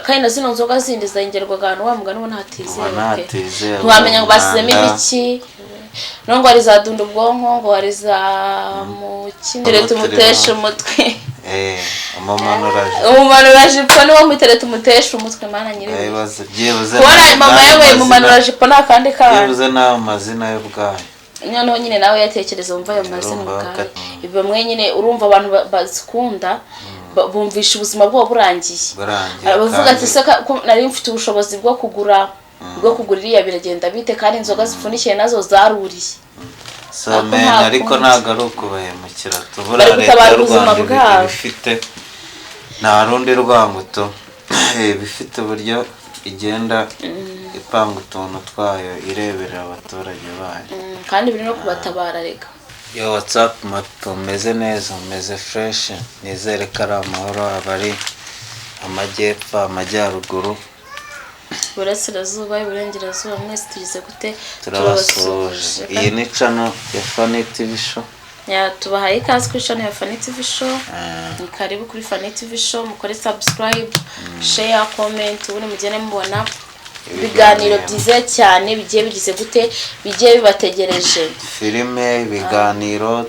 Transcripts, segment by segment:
kandi na zino nzoga zindi zengerwaga ahantu wa mugani wo ntatizeye ntiwamenya ngo basizemo ibiki nongo ari za dunda ubwonko ngo ari za mu kinderete umutesha umutwe umumanura jipo niwo muterete umutesha umutwe mana nyiri kubona mama yawe mumanura jipo nta kandi kana yebuze nawe mazina yo bwayo noneho nyine nawe yatekereza umva ayo mazina bwayo ibyo mwe nyine urumva abantu bazikunda bumvisha ubuzima bwo burangiye bavuga ati se nari mfite ubushobozi bwo kugura iriya biragenda bite kandi inzoga zifunikiye nazo zaruriye ariko ntago ari ukubahemukira tubura leta y'u Rwanda bifite nta rundi rwanguto bifite uburyo igenda ipanga utuntu twayo ireberera abaturage bayo kandi biri no kubatabara rega yo WhatsApp meze neza meze fresh nizere ko ari amahoro abari amajyepfo amajyaruguru burasirazuba iburengerazuba mwese tugize gute turabasuje iyi ni channel ya Fanny TV Show tubahaye ikaze kuri channel ya Fanny TV Show ni karibu kuri Fanny TV Show mukore subscribe share comment ubone mugene mubona ibiganiro byiza cyane bigiye bigize gute bigiye bibategereje filime ibiganiro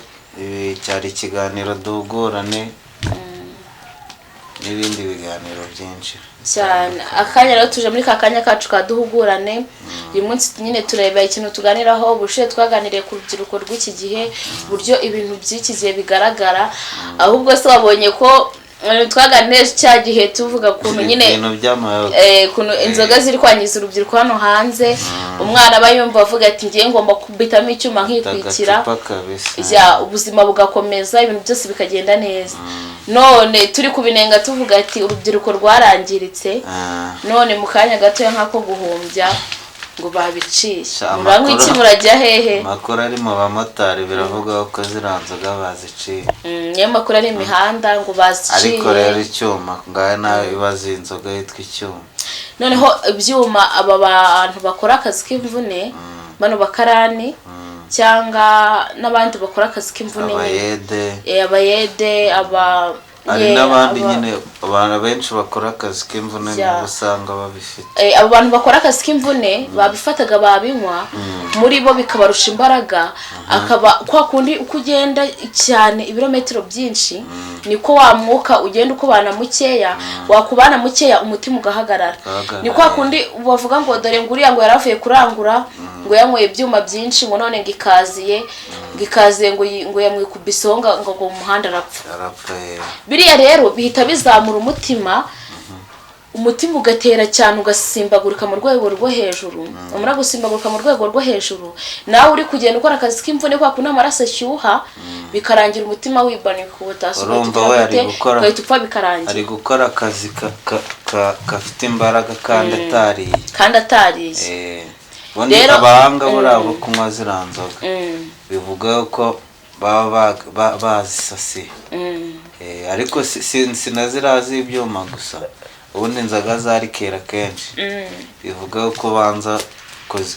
cyari ikiganiro dugurane n'ibindi biganiro byinshi cyane akanya rero tuje muri kakanya kacu kaduhugurane uyu munsi nyine tureba ikintu tuganiraho ubushe twaganiriye ku rubyiruko rw'iki gihe buryo ibintu by'ikiziye bigaragara ahubwo se wabonye ko twaganiriye cya gihe tuvuga kuntu nyine kuntu inzoga ziri kwangiza urubyiruko hano hanze umwana aba yumva avuga ati ngiye ngomba kubitamo icyuma nkikwikira ubuzima bugakomeza ibintu byose bikagenda neza none turi kubinenga tuvuga ati urubyiruko rwarangiritse none mu kanya gato nk'ako guhumbya ngo babicisha murangwa iki murajya hehe makuru ari mu bamotari biravuga ko ziranzoga baziciye niyo makuru ari imihanda ngo baziciye ariko rero icyuma ngaye nawe ibaza inzoga yitwa icyuma noneho ibyuma aba bantu bakora akazi k'imvune bano bakarani cyangwa n'abandi bakora akazi k'imvune abayede hari n'abandi nyine abantu benshi bakora akazi k'imvune usanga babifite abo bantu bakora akazi k'imvune babifataga babinywa muri bo bikabarusha imbaraga akaba kwa kundi uko ugenda cyane ibirometero byinshi niko wa mwuka ugenda ukubana mukeya wakubana mukeya umutima ugahagarara ni kwa kundi bavuga ngo dore nguriya ngo yaravuye kurangura ngo yanyweye ibyuma byinshi ngo none ngikaziye ngo yamwikubisonga ngo mu muhanda arapfa biriya rero bihita bizamura umutima ugatera cyane ugasimbagurika mu rwego rwo hejuru umara gusimbagurika mu rwego rwo hejuru nawe uri kugenda ukora akazi k'imvune kwa kuna amaraso ashyuha bikarangira umutima wibanika ubutasuka ugahita upfa bikarangira ari gukora akazi gafite imbaraga kandi atariye rero abahanga burabo kunywa ziranzoga bivuga ko baba bazisasiye ariko sinazirazi ibyuma gusa ubundi inzoga zari kera kenshi bivuga ko banza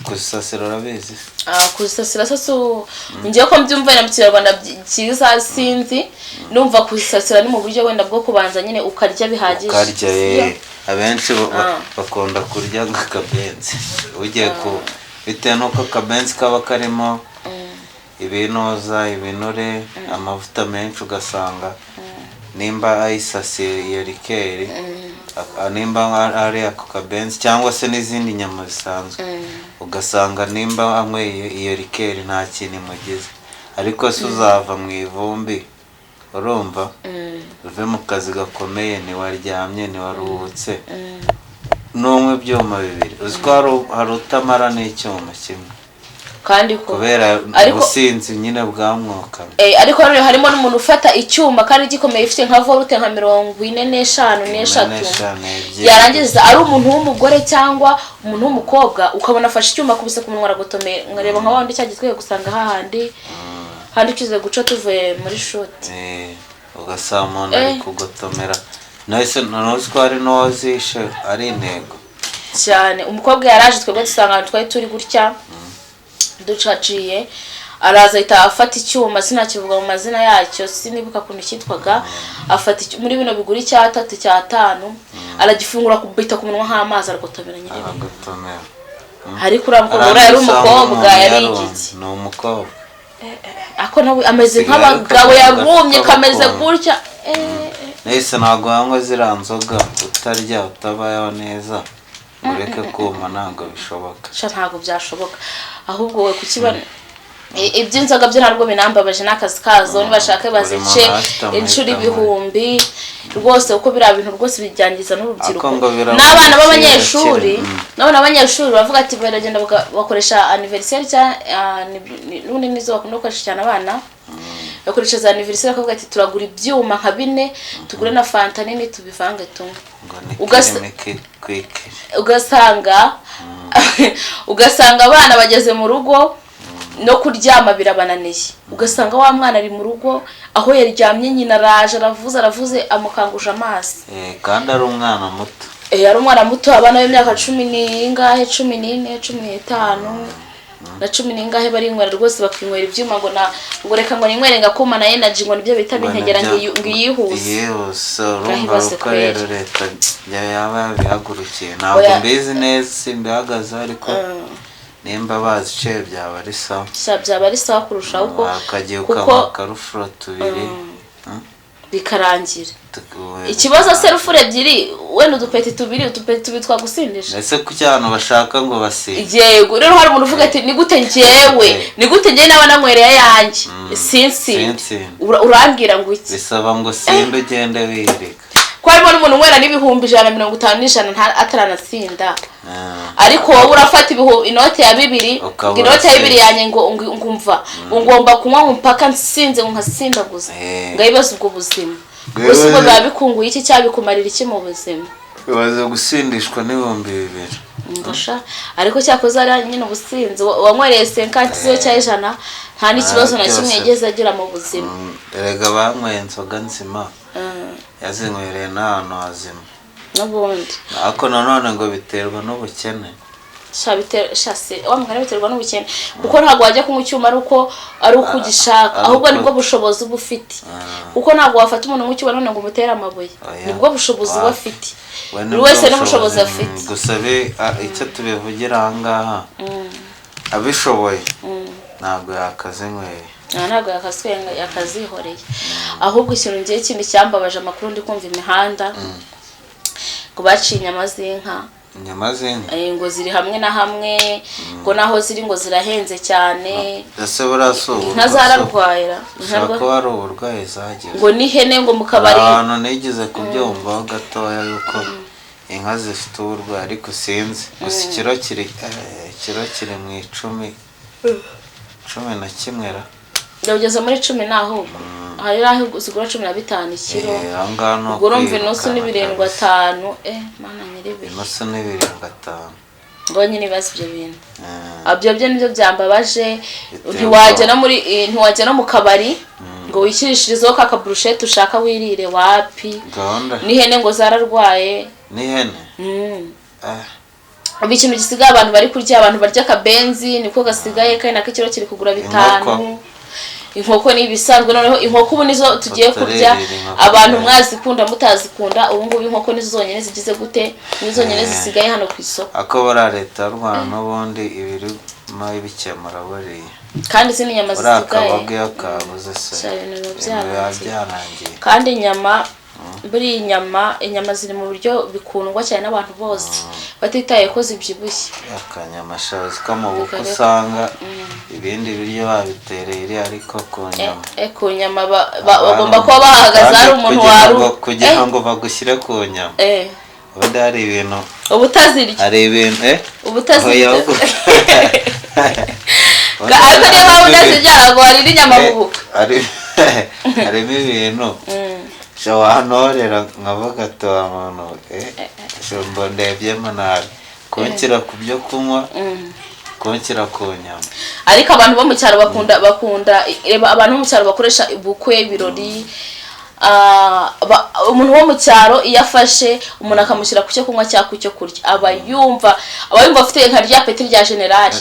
kuzisasira urabizi kuzisasira sasa ngiye ko mbyumva na mu Kinyarwanda cyiza sinzi numva kuzisasira ni mu buryo wenda bwo kubanza nyine ukarya bihagije ukarya abenshi bakunda kurya nk'akabenzi ugiye ku bitewe n'uko akabenzi kaba karimo ibinoza ibinure amavuta menshi ugasanga nimba ayisasiye iyo rikeri nimba ari ako kabenzi cyangwa se n'izindi nyama zisanzwe ugasanga nimba anyweye iyo rikeri nta kintu imugize ariko se uzava mu ivumbi urumva uve mu kazi gakomeye ntiwaryamye ntiwaruhutse n'umwe ibyuma bibiri uzi ko hari utamara n'icyuma kimwe kandi ko kubera ubusinzi nyine bwamwoka ariko rero harimo n'umuntu ufata icyuma kandi gikomeye ifite nka volute nka 45 yarangiza ari umuntu w'umugore cyangwa umuntu w'umukobwa ukabona afashe icyuma kubise ku munwa aragotomera ngareba nka wandi cyagitwe gusanga hahandi kize guca tuvuye muri shoti ugasanga ari kugotomera nahise nanozi ko ari nozishe ari intego cyane umukobwa yaraje twebwe dusanga twari turi gutya ducaciye araza ahita afata icyuma sinakivuga mu mazina yacyo sinibuka kuntu cyitwaga afata muri bino bigura icya 3 cya 5 aragifungura kubita ku munwa nk'amazi aragotomera nyine ariko uramukobora yari umukobwa yari igiki ni umukobwa ako nawe ameze nk'abagabo yarumye kameze gutya nese ntabwo wanywa ziriya nzoga utarya utabayeho neza ureke kuma ntabwo bishoboka ntabwo byashoboka ahubwo we kukibana iby'inzoga byo ntabwo binambabaje n'akazi kazo nibashaka bazice inshuro ibihumbi rwose uko biriya bintu rwose bijyangiza n'urubyiruko n'abana b'abanyeshuri bavuga ati baragenda bakoresha anniversaire n'ubundi nizo bakunda gukoresha cyane abana bakoresha za anniversaire bakavuga ati turagura ibyuma nka 4 tugure na fanta nini tubivange tumwe ugasanga abana bageze mu rugo no kuryama birabananiye ugasanga wa mwana ari mu rugo aho yaryamye nyina aravuze amukanguje amazi kandi ari umwana muto ari umwana muto abana b'imyaka 10 n'ingahe 14 15 na 10 n'ingahe bari inywera rwose bakinywera ibyuma ngo reka ngo ninywere ngakoma na energy ngo nibyo bita bintegera ngiyihuse urumva ko rero leta yaba bihagurukiye ntabwo mbizi neza simbihagaze ariko nimba bazice byaba ari sawa kurushaho uko akagiye ukamakara tubiri bikarangira ikibazo serufure ebyiri wenda udupeti tubiri twagusindisha ese ku cyano bashaka ngo basinde yego rero hari umuntu uvuga ati ni gute njyewe naba nanywereye yanjye sinsi urambwira ngo iki bisaba ngo sinde ugende wirika ko harimo n'umuntu unywera n'ibihumbi 150 n'ijana ataranatsinda ariko wowe urafata inote ya 2 inote ya 2 yanjye ngo ngumva ngomba kunywa mpaka nsinze nkasindaguza ngayibaza ubwo buzima gusa ubwo babikunguye iki cyabikumarira iki mu buzima baza gusindishwa n'ibihumbi 2 ngosha ariko cyakoze ari nyine ubusinzi wanywereye 50 zo cyajana nta n'ikibazo na kimwe yageze agira mu buzima erega banyweye inzoga nzima yazinywereye n'ahantu hazima n'ubundi ariko nanone ngo biterwa n'ubukene wamugana biterwa n'ubukene kuko ntabwo wajya kunywa icyuma ari uko ugishaka ahubwo nibwo bushobozi uba ufite kuko ntabwo wafata umuntu nk'icyuma none ngo umutere amabuye nibwo bushobozi uba afite buri wese n'ubushobozi afite gusa icyo tubivugira aha ngaha abishoboye ntabwo yakazinyweye ntabwo yakazihoreye ahubwo ikintu ngiye kindi cyambabaje amakuru ndi kumva imihanda ngo baciye inyama z'inka ngo ziri hamwe na hamwe ngo naho ziri ngo zirahenze cyane ese burasubu inka zararwaye ko ari uburwayi zagiye ngo n'ihene ngo mu kabari abantu nigeze kubyumva gatoya yuko inka zifite uburwayi ariko sinzi gusa ikiro kiri mu 11 ndageze muri 10 naho hari aho zigura 15 kilo ubwo urumva inusu ni 75 mana nyiribi inusu ni 75 ngo nyine bazi ibyo bintu abyo nibyo byambabaje ntiwajya no mu kabari ngo wishyirishirizeho ka brushette ushaka wirire wapi n'ihene ngo zararwaye n'ihene ikintu gisigaye abantu bari kurya abantu barya akabenzi niko gasigaye kandi nako ikiro kiri kugura 5 inkoko ni ibisanzwe noneho inkoko ubu nizo tugiye kurya abantu mwazikunda mutazikunda ubu ngubu inkoko nizo zonyene zigize gute nizo nyene zisigaye hano ku isoko ako bara leta y'Rwanda n'ubundi ibirimo ibikemura bari kandi zini nyama zisigaye akabuze se byarangiye kandi buri inyama ziri mu buryo bikundwa cyane n'abantu bose batitaye ko zibyibushye akanyama shazi k'amaboko usanga ibindi biryo babitereye ariko ku nyama bagomba kuba bahagaze ari umuntu kugira ngo bagushyire ku nyama ubundi hari ibintu ubutazirya hari ibintu ubutazirya ariko niba ubutazirya ngo hari inyama mu bukwe harimo ibintu shawanorera nkavuga to amuntu shombo ndebyemo nabi kunshyira ku byo kunywa kunshyira ku nyama ariko abantu bo mu cyaro bakunda abantu bo mu cyaro bakoresha ubukwe ibirori umuntu wo mu cyaro iyo afashe umuntu akamushyira ku cyo kunywa cyangwa ku cyo kurya aba yumva afite nka rya peti rya generali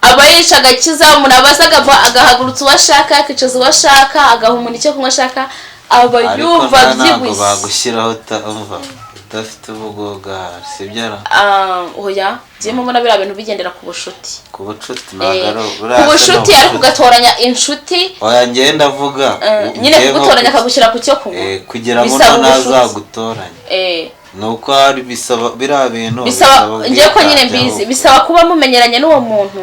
aba yica agakiza umuntu abaza agahagurutsa uwo ashaka akicaza uwo ashaka agaha umuntu icyo kunywa ashaka aba yumva byibushye bagushyiraho udafite ubugoga sibyo oya ngiye mubona biriya bintu bigendera ku bushuti ku bushuti ariko ugatoranya inshuti oya ngiye ndavuga nyine kugutoranya akagushyira ku cyo kunywa kugira ngo ntazagutoranya nuko hari bisaba biriya bintu ngiye ko nyine mbizi bisaba kuba mumenyeranye n'uwo muntu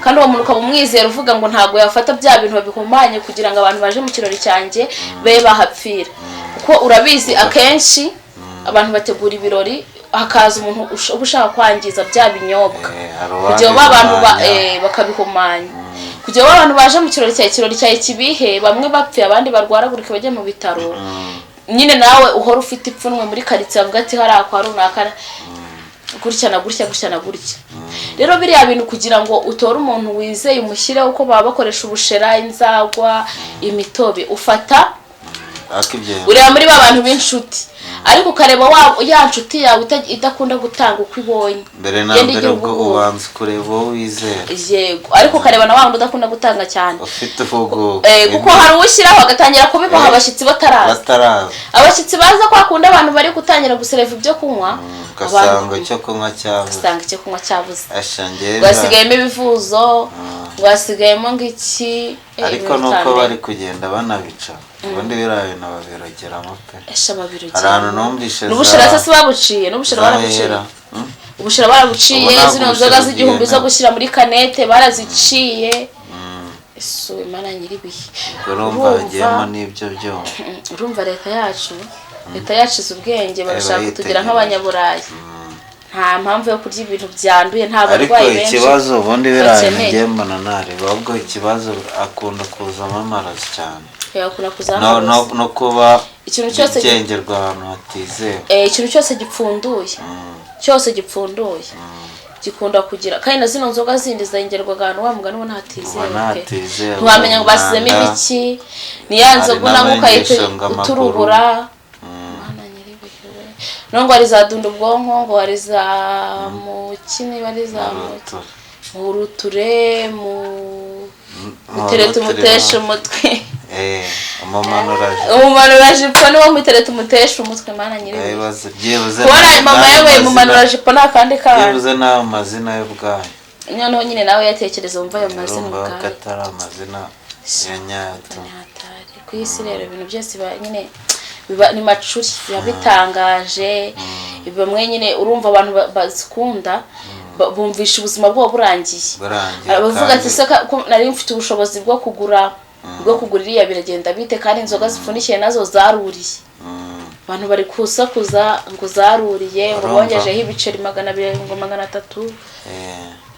kandi uwo muntu ukaba umwizera uvuga ngo ntabwo yafata bya bintu babihumanye kugira ngo abantu baje mu kirori cyanjye be bahapfira kuko urabizi akenshi abantu bategura ibirori hakaza umuntu uba ushaka kwangiza bya binyobwa kugira ngo abantu bakabihumanya kugira ngo abantu baje mu kirori cyawe kibihe bamwe bapfe abandi barwaragurike bajya mu bitaro nyine nawe uhora ufite ipfunwe muri karitsiye avuga ati hariya kwa runaka gutya na gutya gutya na gutya rero biriya bintu kugira ngo utore umuntu wizeye umushyireho uko baba bakoresha ubushera inzagwa imitobe ufata ureba muri ba bantu b'inshuti ariko ukareba ya nshuti yawe idakunda gutanga uko ibonye mbere na mbere ubwo ubanza kureba uwo wizera yego ariko ukareba na wa wundi udakunda gutanga cyane ufite uvugo kuko hari uwushyiraho agatangira kubibaha abashyitsi bataraza abashyitsi baza kwa kundi abantu bari gutangira gusereva ibyo kunywa ugasanga icyo kunywa cyabuze wasigayemo ibivuzo wasigayemo ngiki ariko nuko bari kugenda banabica ubundi biriya bintu babirogeramo pe hari ahantu numvise n'ubushera se babuciye n'ubushera barabuciye ubushera barabuciye zino nzoga z'igihumbi zo gushyira muri kanete baraziciye ese Imana nyiribihe urumva bagiyemo n'ibyo byose urumva leta yacu izi ubwenge barashaka kutugira nk'abanyaburayi nta mpamvu yo kurya ibintu byanduye nta barwayi benshi ariko ikibazo ubundi biriya ngiye mbona nareba ahubwo ikibazo akunda kuzamo amaraso cyane no kuba igengerwa ahantu hatizewe ikintu cyose gipfunduye gikunda kugira kandi na zino nzoga zindi zengerwaga ahantu wa mugani wo ntatizewe ntiwamenya ngo basizemo ibiki ni ya nzoga nangwa ukahita uturubura nongo ari za dunda ubwonko ngo ari za mukini bari za muruture mutereta umutesha umutwe umumanurajipo niwo mutereta umutesha umutwe Mana nyiribihe kubona mama yabaye umumanurajipo nta kandi kana byibuze nawe amazina yo bwayo noneho nyine nawe yatekereza wumva ayo mazina ubwayo katari amazina ya nyato ku isi rero ibintu byose nyine ni macuri biba bitangaje bamwe nyine urumva abantu bazikunda bumvisha ubuzima bwabo burangiye bavuga ati se nari mfite ubushobozi bwo kugura iriya biragenda bite kandi inzoga zipfundikiye nazo zaruriye abantu bari kusakuza ngo zaruriye ngo bongejeho ibiceri 200 ngo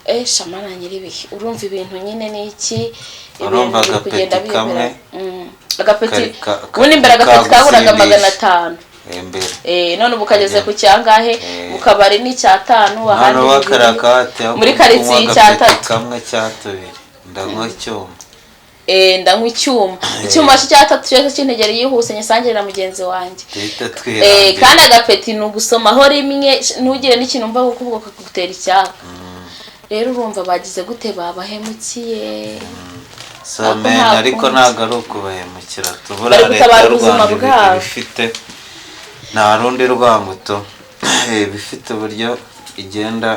300 shamana nyiribihe urumva ibintu nyine ni iki urumva agapeti kamwe agapeti ubundi imbere agapeti kaguraga 500 none ubu kageze ku cyangahe bukabari ni cyatanu ahandi muri karitsiye icyatatu kamwe cyatubiri ndanywa icyuma cyatatu cyose cy'integere yihuse nyisangirira mugenzi wanjye kandi agapeti ni ugusomaho rimwe ntugire n'ikintu mva kuko kagutera icyaka rero urumva bagize gute babahemukiye ariko ntabwo ari ukubahemukira tubura leta y'u Rwanda bifite nta rundi rwanguto bifite uburyo igenda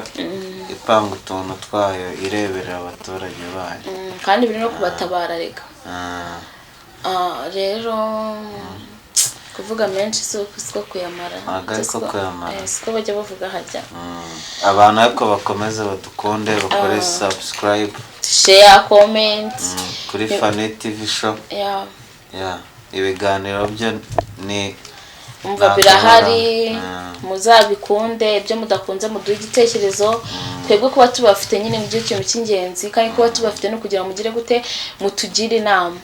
ipanga utuntu twayo ireberera abaturage bayo kandi biri no kubatabara rega rero kuvuga menshi siko kuyamara siko bajya bavuga hajya abantu ariko bakomeze badukunde bakore subscribe share comment kuri Fani TV show ibiganiro byo ni umva birahari muzabikunde ibyo mudakunze muduhe igitekerezo twebwe kuba tubafite nyine mu gihe kintu cy'ingenzi kandi kuba tubafite no kugira mugire gute mutugire inama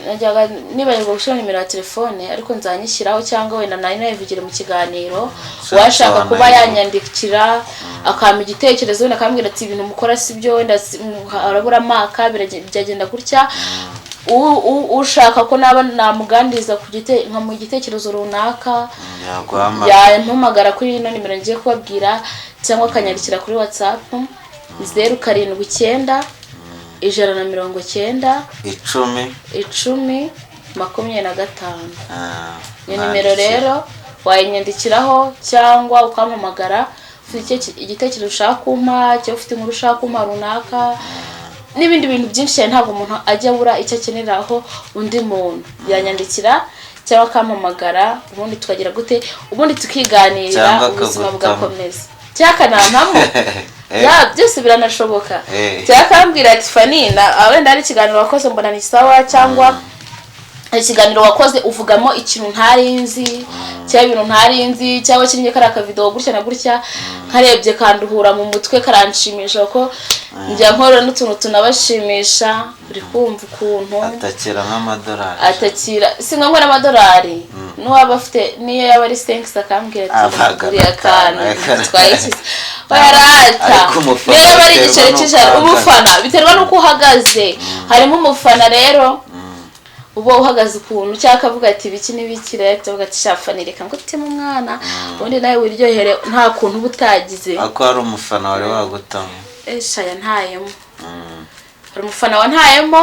najyaga nibarirwa gushyira nimero ya telefone ariko nzanyishyiraho cyangwa wenda nari nayivugire mu kiganiro washaka kuba yanyandikira akampa igitekerezo wenda akambwira ati ibintu mukora si byo wenda arabura amaka byagenda gutya ushaka ko naba namuganiriza nka mu gitekerezo runaka yampamagara kuri ino nimero ngiye kubabwira cyangwa akanyandikira kuri WhatsApp 079 190 10 25. Iyo nimero rero wayinyandikiraho cyangwa ukampamagara ufite igitekerezo ushaka kumpa cyangwa ufite inkuru ushaka kumpa runaka n'ibindi bintu byinshi cyane. Ntabwo umuntu ajya abura icyo akeneraho undi muntu yanyandikira cyangwa akampamagara, ubundi tukagira gute, ubundi tukiganirira, ubuzima bugakomeza. Cyakanampamo byose biranashoboka. Cyakambwira ati Fanina wenda ari ikiganiro wakoze mbona ni sawa, cyangwa ikiganiro wakoze uvugamo ikintu ntarinzi cyangwa ibintu ntarinzi cyangwa kirinye kari akavideo gutya na gutya nkarebye kanduhura mu mutwe karanshimisha ko njya nkora n'utuntu tunabashimisha. uri kumva ukuntu atakira nk'amadolari, atakira si ngombwa n'amadolari, n'uwaba afite niyo yaba ari 5 akambwira ati uri akana twayikize bayarata niyo bari igiceri cy'ijana. Umufana biterwa n'uko uhagaze, harimo umufana rero uba uhagaze ukuntu cyangwa akavuga ati biki n'ibiki rero tuvuga ati shafanireka ngo utema umwana ubundi nawe wiryohere nta kuntu butagize. ako ari umufana wari wagutamo shaya ntayemo. Hari umufana wa ntayemo,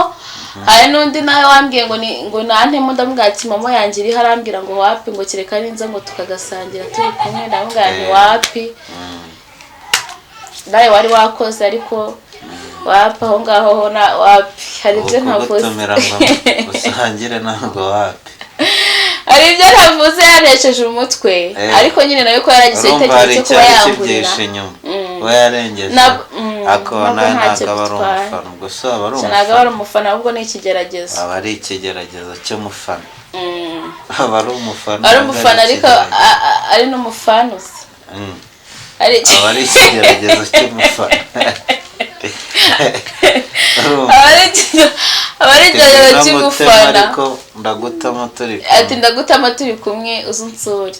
hari n'undi nawe wambwiye ngo nantemo, ndamubwira ati mama yanjye iri harambwira ngo wapi, ngo kireka ninza ngo tukagasangira turi kumwe, ndamubwira ni wapi nawe wari wakoze ariko wapa aho ngaho na wapi. Hari ibyo ntavuze usangire ntabwo wapi, hari ibyo ntavuze yanesheje umutwe ariko nyine nawe ko yaragize igitekerezo cyo kuba yangurira we yarengeje akona ntabwo ari umufana gusa aba ari umufana ahubwo ni ikigeragezo, aba ari ikigeragezo cy'umufana. aba ari umufana ariko ari n'umufanuzi, aba ari ikigeragezo cy'umufana. abari igeragezo cy'umufana ariko ndagutamo turi kumwe, ati ndagutamo turi kumwe uzunsuri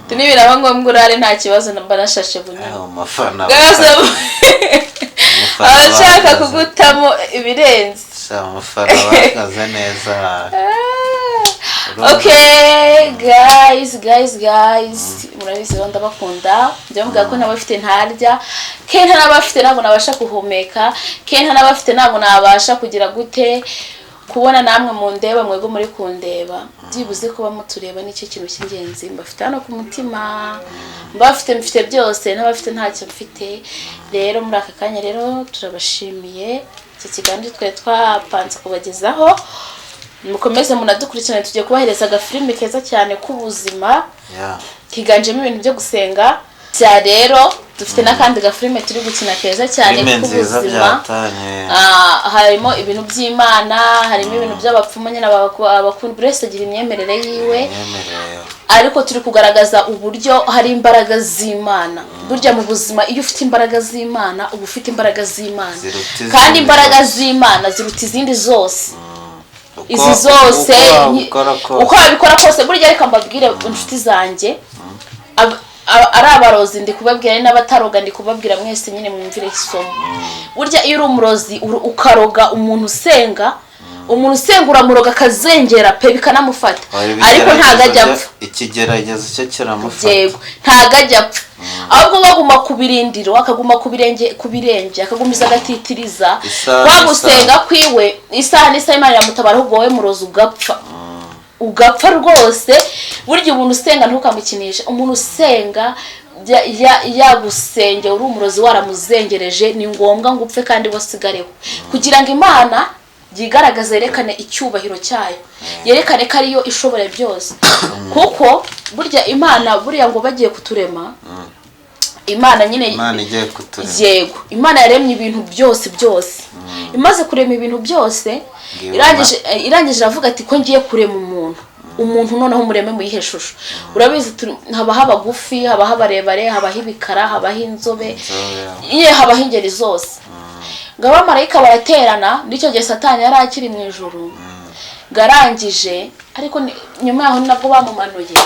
tunibiraba ngombwa urare nta kibazo namba nashashe bunini. umufana abashaka kugutamo ibirenze umufana bakaze neza. Okay guys murabizi rero ndabakunda, njya mvuga ko nabafite ntarya kenta nabafite ntabwo nabasha kuhumeka, kenta nabafite ntabwo nabasha kugira gute kubona namwe mu ndeba mwego muri kundeba, byibuze kuba mutureba nicyo kintu cy'ingenzi. Mbafite hano ku mutima, mfite byose, n'abafite ntacyo mfite. Rero muri aka kanya rero turabashimiye, iki kiganiro twapanze kubagezaho, mukomeze munadukurikirane, tugiye kubahereza agafilime keza cyane k'ubuzima kiganjemo ibintu byo gusenga bya. Rero dufite n'akandi gafilime turi gukina keza cyane k'ubuzima, harimo ibintu by'Imana, harimo ibintu by'abapfumu nyine abakunda buri wese agira imyemerere yiwe, ariko turi kugaragaza uburyo hari imbaraga z'Imana. Burya mu buzima iyo ufite imbaraga z'Imana uba ufite imbaraga z'Imana, kandi imbaraga z'Imana ziruta izindi zose. Izi zose uko babikora kose, burya reka mbabwire inshuti zanjye, ari abarozi ndi kubabwira n'abataroga ndi kubabwira mwese nyine mwumvire isomo. Burya iyo uri umurozi ukaroga umuntu usenga, uramuroga akazengera pe bikanamufata, ariko ntago ajya apfa. Ikigeragezo cyo kiramufata, yego ntago ajya apfa, ahubwo baguma kubirindiro, akaguma kubirenge, akagumiza agatitiriza wagusenga kwiwe isaha n'isaha Imana iramutabara, ahubwo wowe murozi ugapfa rwose. Burya umuntu usenga ntukamukinisha, umuntu usenga yagusenge uri umurozi waramuzengereje, ni ngombwa ngo upfe kandi wasigareho, kugira ngo Imana yigaragaze, yerekane icyubahiro cyayo, yerekane ko ariyo ishobora byose. Kuko burya Imana buriya ngo bagiye kuturema, Imana nyine igiye kuturema, yego Imana yaremye ibintu byose. Imaze kurema ibintu byose, irangije iravuga ati ko ngiye kurema umuntu noneho mureme mu yihe shusho. Urabizi haba habagufi, haba habarebare, haba hibikara, haba hinzobe, haba hingeri zose. Ngo abamarayika baraterana, nicyo gihe Satani yari akiri mu ijuru, garangije ariko nyuma yaho nabwo bamumanuye.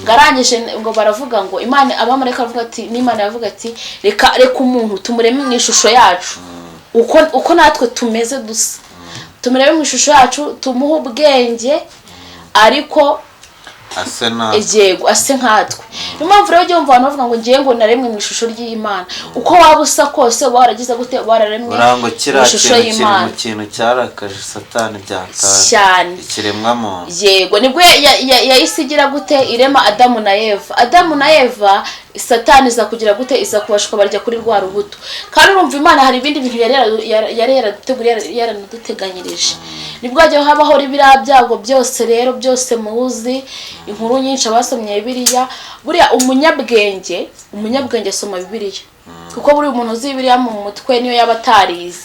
Garangije ngo baravuga ngo Imana, abamarayika bavuga ati n'Imana yavuga ati reka umuntu tumureme mu ishusho yacu, uko natwe tumeze dusa. tumurebe mu ishusho yacu, tumuhe ubwenge ariko yego ase nkatwe. Niyo mpamvu rero ujya wumva abantu bavuga ngo ngiye ngo naremwe mu ishusho ry'Imana. Uko waba usa kose waragize gute wararemwe mu ishusho y'Imana. Ikintu cyarakaje Satani byakaje cyane ikiremwa muntu. Yego nibwo yayisigira gute irema Adamu na Eva. Satani iza kugira gute iza kubashwa barya kuri rwa rubuto. Kandi urumva Imana hari ibindi bintu yari yaraduteganyirije. Nibwo hajya habaho ibira byago byose rero byose muzi inkuru nyinshi abasomye Bibiliya. Buriya umunyabwenge asoma Bibiliya. Kuko buri umuntu uzi Bibiliya mu mutwe niyo yaba atarize.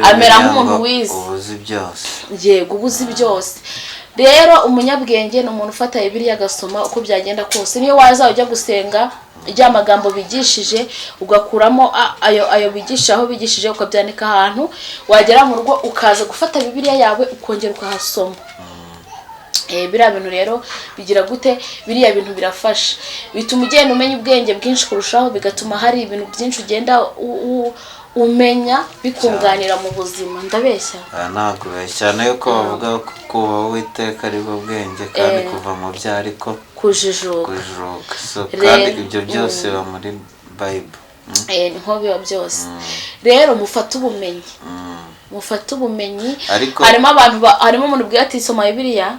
Amera nk'umuntu wize. Ubuzi byose. Yego ubuzi byose. Rero umunyabwenge ni umuntu ufata Bibiliya agasoma uko byagenda kose. Niyo waza ujya gusenga ijya magambo bigishije ugakuramo ayo bigisha aho bigishije ukabyanika ahantu, wagera mu rugo ukaza gufata Bibiliya yawe ukongera ukahasoma. Biriya bintu rero bigira gute, biriya bintu birafasha, bituma ugenda umenya ubwenge bwinshi kurushaho, bigatuma hari ibintu byinshi ugenda umenya bikunganira mu buzima. Ndabeshya? Ntabwo cyane yuko bavuga ko kuba Uwiteka ari bwo bwenge kandi kuva mu byo ariko kujijuka. Kandi ibyo byose biba muri Bible. Niho biba byose. Rero mufate ubumenyi. Harimo umuntu ubwira ati soma Bibiliya,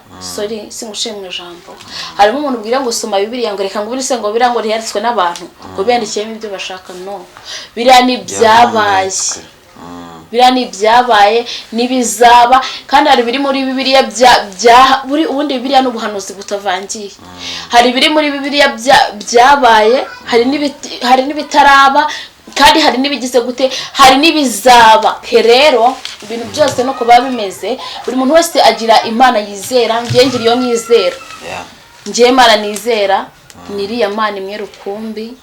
singushiye mu ijambo. Harimo umuntu ubwira ngo soma Bibiliya ngo reka ngo ubise ngo bira ngo ntiyanditswe n'abantu ngo biyandikiyemo ibyo bashaka. No, biriya ni byabaye. Biriya ni byabaye nibizaba, kandi hari biri muri Bibiliya buri ubundi Bibiliya n'ubuhanuzi butavangiye. Hari biri muri Bibiliya byabaye, hari n'ibitaraba, kandi hari nibigize gute, hari nibizaba. Rero ibintu byose no kuba bimeze, buri muntu wese agira Imana yizera. Ngiye ngira iyo nizera. Ngiye Imana nizera niriya Mana imwe rukumbi,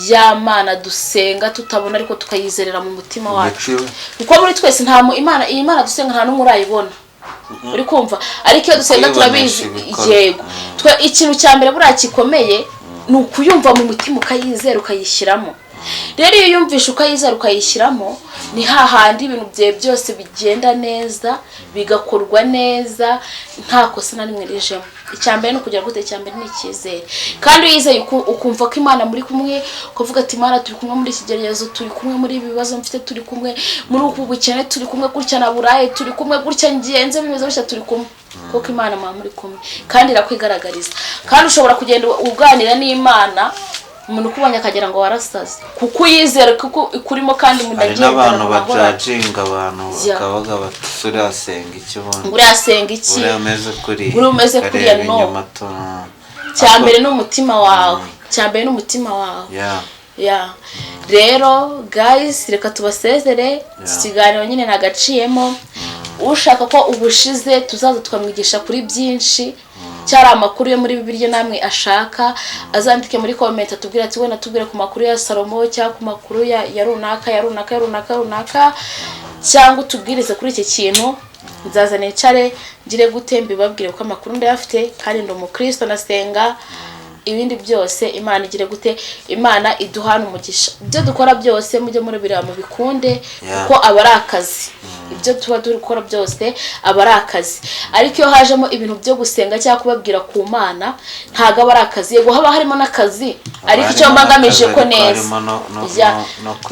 ya Mana dusenga tutabona ariko tukayizerera mu mutima wacu. Kuko muri twese nta iyi Mana dusenga nta n'umwe urayibona. Uri kumva? Ariko iyo dusenga turabizi. Yego ikintu cya mbere buriya gikomeye ni ukuyumva mu mutima ukayizera ukayishyiramo. Rero iyo yumvisha ukayizera ukayishyiramo, ni hahandi ibintu bye byose bigenda neza, bigakorwa neza, nta kosa na rimwe rijemo. Icyambere no kugira gute, icyambere ni ikizere. Kandi uyizeye ukumva ko Imana muri kumwe, kuvuga ati Imana turi kumwe muri ikigeragezo, turi kumwe muri ibibazo mfite, turi kumwe muri ubu bukene, turi kumwe gutya na buraye, turi kumwe gutya ngenze bimeze bityo, turi kumwe. Kuko Imana muri kumwe kandi irakwigaragariza. Kandi ushobora kugenda uganira n'Imana umuntu ukubonye akagira ngo warasaze, kuko uyizera kuko ikurimo kandi mundagiye. Hari n'abantu bajajinga abantu bakavuga bati urasenga iki ubundi, urasenga iki, urumeze kuriya. No, cyambere n'umutima wawe, cyambere n'umutima wawe. Rero guys, reka tubasezere. Ikiganiro nyine nagaciyemo. Ushaka ko ubushize tuzaza tukamwigisha kuri byinshi, cyari amakuru yo muri Bibiliya namwe ashaka, azandike muri comment atubwira ati wena tubwire ku makuru ya Salomo cyangwa ku makuru ya runaka, cyangwa tubwirize kuri iki kintu. Nzaza nicare ngire gute mbibabwire ko amakuru ndayafite, kandi ndo mu Kristo nasenga. Ibindi byose Imana igire gute, Imana iduhana umugisha. Ibyo dukora byose mujye muri biriya mu bikunde, kuko aba ari akazi. Ibyo tuba dukora byose aba ari akazi. Ariko iyo hajemo ibintu byo gusenga cyangwa kubabwira ku Mana, ntago aba ari akazi. Yego haba harimo n'akazi, ariko icyo mbangamije ko neza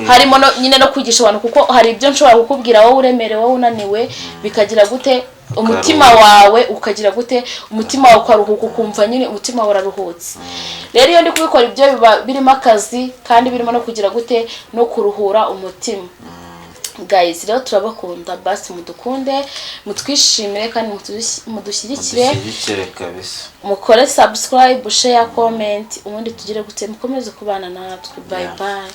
harimo nyine no kwigisha abantu, kuko hari ibyo nshobora kukubwira wowe uremerewe, wowe unaniwe, bikagira gute umutima wawe ukagira gute, umutima wawe ukaruhuka, ukumva nyine umutima wawe uraruhutse. Rero iyo ndi kubikora ibyo biba birimo akazi, kandi birimo no kugira gute no kuruhura umutima. Guys, rero turabakunda, basi mudukunde, mutwishimire kandi mudushyigikire kabisa. Mukore subscribe, share, comment, ubundi tugire gute mukomeze kubana natwe. Bye bye.